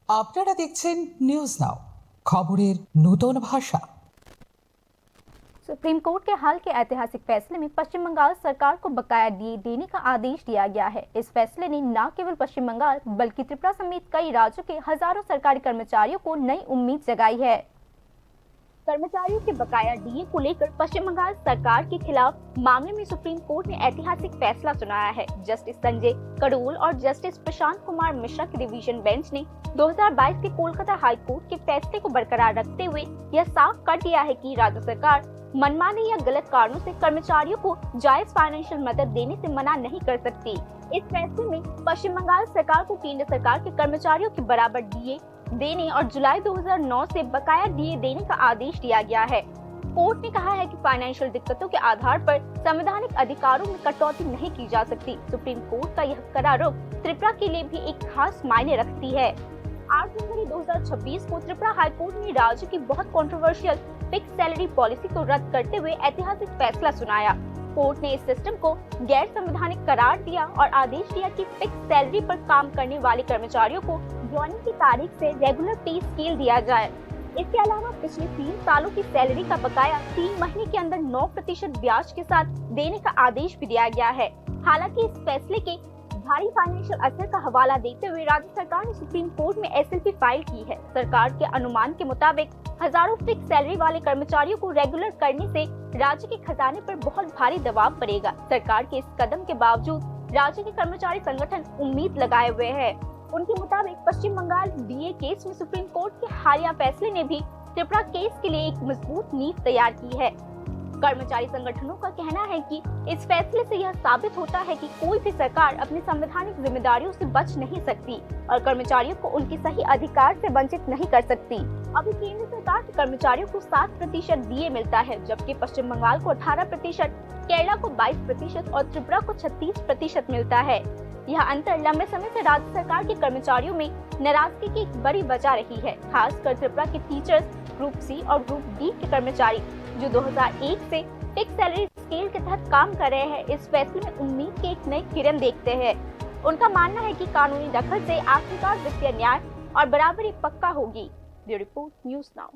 আপনারা দেখছেন news now, খবরের নতুন ভাষা। सुप्रीम कोर्ट के हाल के ऐतिहासिक फैसले में पश्चिम बंगाल सरकार को बकाया डीए देने का आदेश दिया गया है। इस फैसले ने न केवल पश्चिम बंगाल बल्कि त्रिपुरा समेत कई राज्यों के हजारों सरकारी कर्मचारियों को नई उम्मीद जगाई है। कर्मचारियों के बकाया डीए को लेकर पश्चिम बंगाल सरकार के खिलाफ मामले में सुप्रीम कोर्ट ने ऐतिहासिक फैसला सुनाया है। जस्टिस संजय करोल और जस्टिस प्रशांत कुमार मिश्रा की डिवीजन बेंच ने 2022 के कोलकाता हाई कोर्ट के फैसले को बरकरार रखते हुए यह साफ कर दिया है कि राज्य सरकार मनमाने या गलत कारणों से कर्मचारियों को जायज फाइनेंशियल मदद देने से मना नहीं कर सकती। इस फैसले में पश्चिम बंगाल सरकार को केंद्र सरकार के कर्मचारियों के बराबर डीए देने और जुलाई 2009 से बकाया डीए देने का आदेश दिया गया है। कोर्ट ने कहा है कि फाइनेंशियल दिक्कतों के आधार पर संवैधानिक अधिकारों में कटौती नहीं की जा सकती। सुप्रीम कोर्ट का यह करार त्रिपुरा के लिए भी एक खास मायने रखती है। 8 जनवरी 2026 को त्रिपुरा हाईकोर्ट ने राज्य की बहुत कंट्रोवर्शियल फिक्स सैलरी पॉलिसी को रद्द करते हुए ऐतिहासिक फैसला सुनाया। कोर्ट ने इस सिस्टम को गैर संवैधानिक करार दिया और आदेश दिया कि फिक्स सैलरी पर काम करने वाले कर्मचारियों को ज्वाइनिंग की तारीख से रेगुलर पे स्केल दिया जाए। इसके अलावा पिछले 3 सालों की सैलरी का बकाया 3 महीने के अंदर 9% ब्याज के साथ देने का आदेश भी दिया गया है। हालांकि इस फैसले के भारी फाइनेंशियल असर का हवाला देते हुए राज्य सरकार ने सुप्रीम कोर्ट में एसएलपी फाइल की है। सरकार के अनुमान के मुताबिक हजारों फिक्स सैलरी वाले कर्मचारियों को रेगुलर करने से राज्य के खजाने पर बहुत भारी दबाव पड़ेगा। सरकार के इस कदम के बावजूद राज्य के कर्मचारी संगठन उम्मीद लगाए हुए हैं। उनके मुताबिक पश्चिम बंगाल डीए केस में सुप्रीम कोर्ट के हालिया फैसले ने भी त्रिपुरा केस के लिए एक मजबूत नींव तैयार की है। कर्मचारी संगठनों का कहना है कि इस फैसले से यह साबित होता है कि कोई भी सरकार अपनी संवैधानिक जिम्मेदारियों से बच नहीं सकती और कर्मचारियों को उनके सही अधिकार से वंचित नहीं कर सकती। अभी केंद्र सरकार के कर्मचारियों को 7% डीए मिलता है, जबकि पश्चिम बंगाल को 18%, केरला को 22% और त्रिपुरा को 36% मिलता है। यह अंतर लंबे समय से राज्य सरकार के कर्मचारियों में नाराजगी की एक बड़ी वजह रही है। खासकर त्रिपुरा के टीचर्स, ग्रुप सी और ग्रुप डी के कर्मचारी जो 2001 से फिक्स सैलरी स्केल के तहत काम कर रहे हैं, इस फैसले में उम्मीद की एक नई किरण देखते हैं। उनका मानना है कि कानूनी दखल से आखिरकार वित्तीय न्याय और बराबरी पक्का होगी। Bureau report news now.